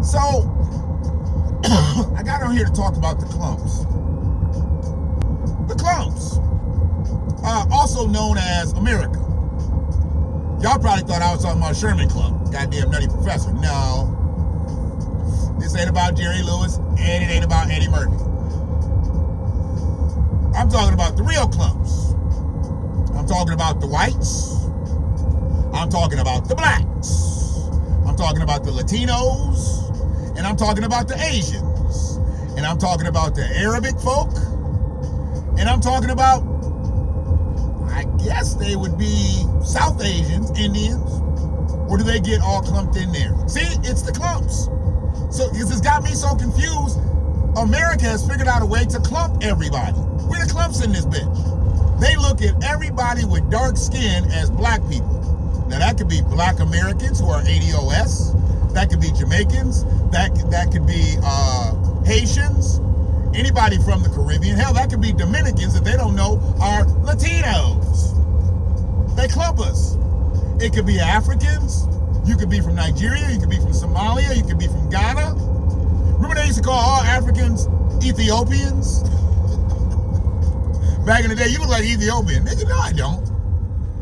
So, I got on here to talk about the CLUMPS. The CLUMPS, also known as America. Y'all probably thought I was talking about Sherman Clump, goddamn nutty professor. No. This ain't about Jerry Lewis, and it ain't about Eddie Murphy. I'm talking about the real CLUMPS. I'm talking about the whites. I'm talking about the blacks. I'm talking about the Latinos. And I'm talking about the Asians. And I'm talking about the Arabic folk. And I'm talking about, I guess they would be South Asians, Indians. Or do they get all clumped in there? See, it's the CLUMPS. So this has got me so confused. America has figured out a way to clump everybody. We're the CLUMPS in this bitch. They look at everybody with dark skin as black people. Now that could be black Americans who are ADOS. That could be Jamaicans. That could be Haitians. Anybody from the Caribbean. Hell, that could be Dominicans that they don't know are Latinos. They clump us. It could be Africans. You could be from Nigeria. You could be from Somalia. You could be from Ghana. Remember they used to call all Africans Ethiopians? Back in the day, you look like Ethiopian. Nigga, no, I don't.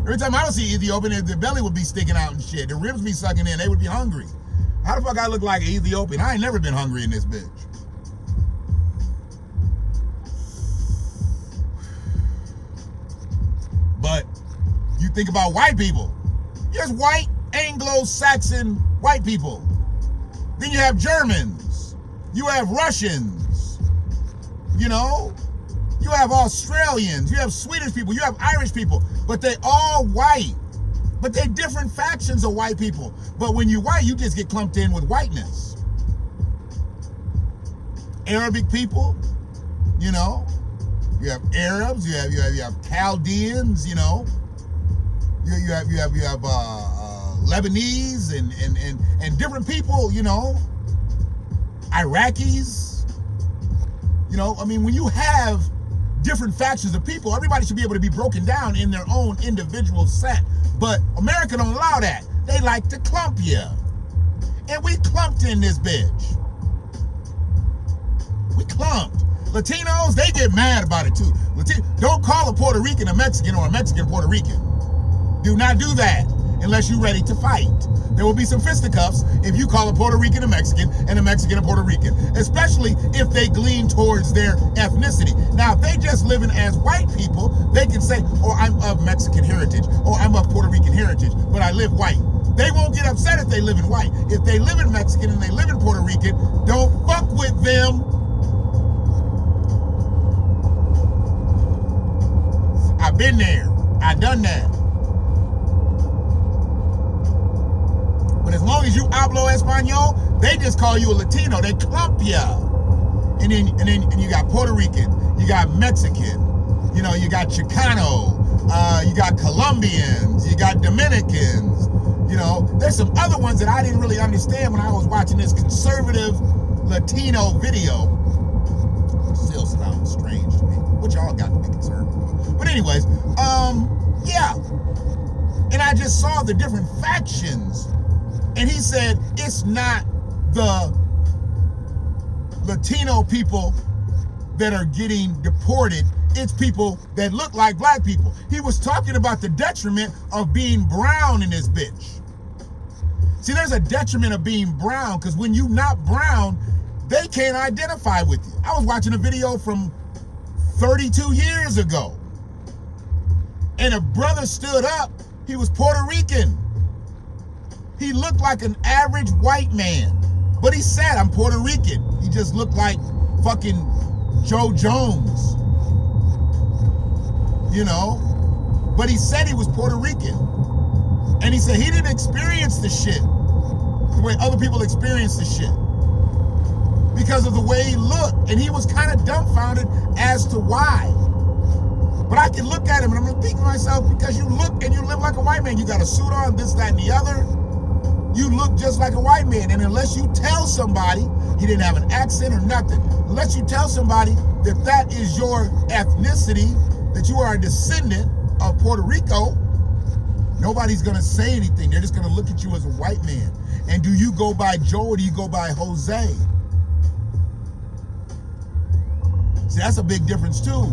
Every time I would see Ethiopian, their belly would be sticking out and shit. Their ribs be sucking in. They would be hungry. How the fuck I look like an Ethiopian? I ain't never been hungry in this bitch. But you think about white people. There's white Anglo-Saxon white people. Then you have Germans. You have Russians. You know? You have Australians. You have Swedish people. You have Irish people. But they all white. But they're different factions of white people. But when you're white, you just get clumped in with whiteness. Arabic people, you know. You have Arabs. You have Chaldeans. You know. You have Lebanese and different people. You know. Iraqis. You know. I mean, when you have different factions of people, everybody should be able to be broken down in their own individual set. But America don't allow that. They like to clump you. And we clumped in this bitch. We clumped. Latinos, they get mad about it too. Don't call a Puerto Rican a Mexican or a Mexican Puerto Rican. Do not do that unless you're ready to fight. There will be some fisticuffs if you call a Puerto Rican a Mexican and a Mexican a Puerto Rican, especially if they glean towards their ethnicity. Now, if they just living as white people, they can say, oh, I'm of Mexican heritage, or I'm of Puerto Rican heritage, but I live white. They won't get upset if they live in white. If they live in Mexican and they live in Puerto Rican, don't fuck with them. I've been there. I've done that. But as long as you hablo Espanol, they just call you a Latino. They clump you. And then you got Puerto Rican, you got Mexican, you know, you got Chicano, you got Colombians, you got Dominicans, you know. There's some other ones that I didn't really understand when I was watching this conservative Latino video. It still sounds strange to me. What y'all got to be conservative? But anyways, yeah. And I just saw the different factions. And he said, it's not the Latino people that are getting deported. It's people that look like black people. He was talking about the detriment of being brown in this bitch. See, there's a detriment of being brown because when you're not brown, they can't identify with you. I was watching a video from 32 years ago. And a brother stood up. He was Puerto Rican. He looked like an average white man. But he said, I'm Puerto Rican. He just looked like fucking Joe Jones. You know? But he said he was Puerto Rican. And he said he didn't experience the shit the way other people experience the shit. Because of the way he looked. And he was kind of dumbfounded as to why. But I can look at him and I'm going to think to myself, because you look and you live like a white man. You got a suit on, this, that, and the other. You look just like a white man. And unless you tell somebody, he didn't have an accent or nothing. Unless you tell somebody that that is your ethnicity, that you are a descendant of Puerto Rico, nobody's going to say anything. They're just going to look at you as a white man. And do you go by Joe or do you go by Jose? See, that's a big difference too.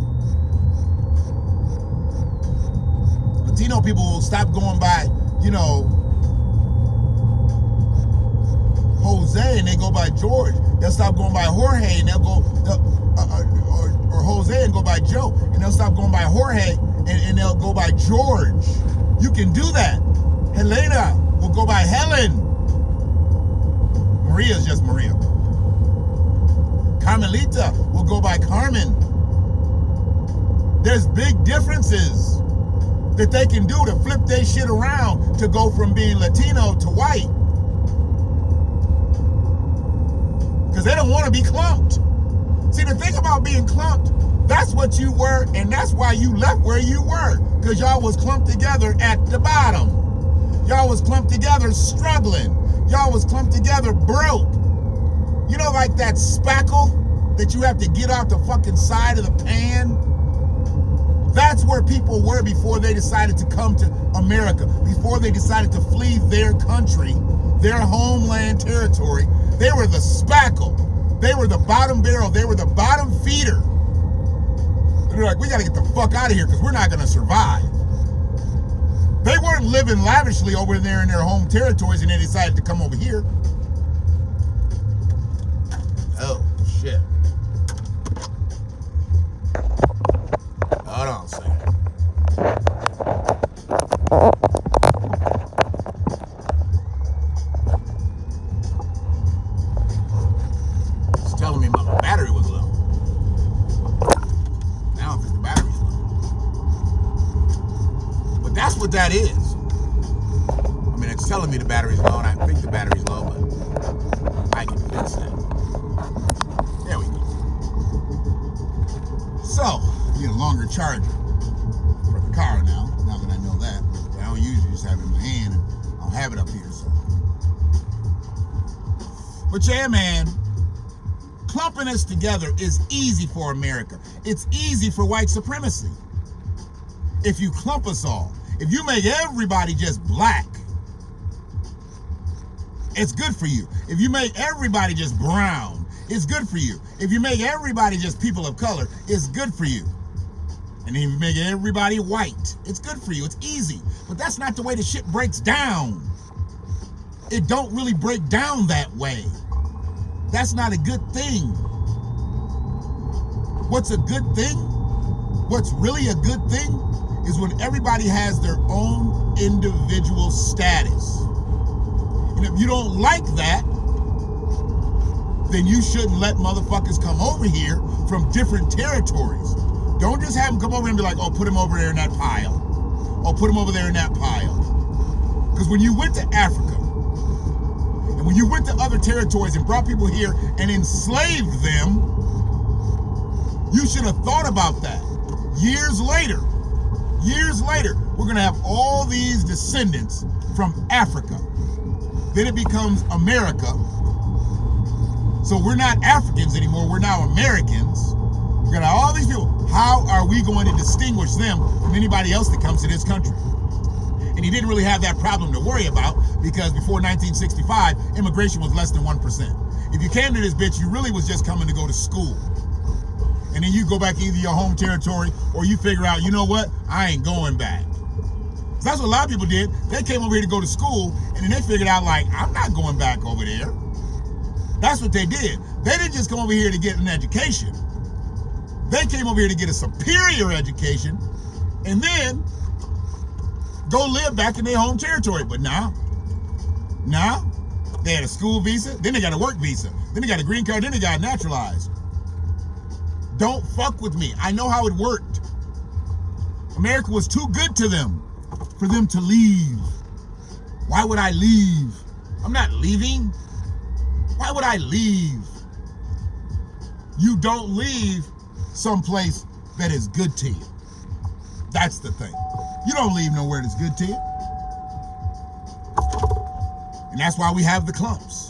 Latino people will stop going by, you know, Jose, and they go by George. They'll stop going by Jorge, and they'll go, or Jose and go by Joe, and they'll stop going by Jorge, and they'll go by George. You can do that. Helena will go by Helen. Maria's just Maria. Carmelita will go by Carmen. There's big differences that they can do to flip their shit around to go from being Latino to white. Because they don't want to be clumped. See, the thing about being clumped, that's what you were, and that's why you left where you were. Because y'all was clumped together at the bottom. Y'all was clumped together struggling. Y'all was clumped together broke. You know, like that spackle that you have to get off the fucking side of the pan? That's where people were before they decided to come to America, before they decided to flee their country, their homeland territory. They were the spackle. They were the bottom barrel. They were the bottom feeder. They're like, we got to get the fuck out of here because we're not going to survive. They weren't living lavishly over there in their home territories and they decided to come over here. Oh, shit. Hold on a second. It's telling me my battery was low. Now I think the battery's low. But that's what that is. I mean, it's telling me the battery's low, and I think the battery's low, but I can fix that. There we go. So, get a longer charger for the car now that I know that. I don't usually just have it in my hand, and I'll have it up here, so. But yeah, man, clumping us together is easy for America. It's easy for white supremacy. If you clump us all, if you make everybody just black, it's good for you. If you make everybody just brown, it's good for you. If you make everybody just people of color, it's good for you. And if you make everybody white, it's good for you. It's easy. But that's not the way the shit breaks down. It don't really break down that way. That's not a good thing. What's a good thing? What's really a good thing is when everybody has their own individual status. And if you don't like that, then you shouldn't let motherfuckers come over here from different territories. Don't just have them come over and be like, oh, put him over there in that pile. Oh, put him over there in that pile. Because when you went to Africa, and when you went to other territories and brought people here and enslaved them, you should have thought about that. Years later, we're going to have all these descendants from Africa. Then it becomes America. So we're not Africans anymore. We're now Americans. We're going to have all these people. How are we going to distinguish them from anybody else that comes to this country? And he didn't really have that problem to worry about because before 1965, immigration was less than 1%. If you came to this bitch, you really was just coming to go to school. And then you go back to either your home territory or you figure out, you know what? I ain't going back. So that's what a lot of people did. They came over here to go to school and then they figured out like, I'm not going back over there. That's what they did. They didn't just come over here to get an education. They came over here to get a superior education and then go live back in their home territory. But now, they had a school visa, then they got a work visa, then they got a green card, then they got naturalized. Don't fuck with me. I know how it worked. America was too good to them for them to leave. Why would I leave? I'm not leaving. Why would I leave? You don't leave someplace that is good to you. That's the thing. You don't leave nowhere that's good to you. And that's why we have the clumps.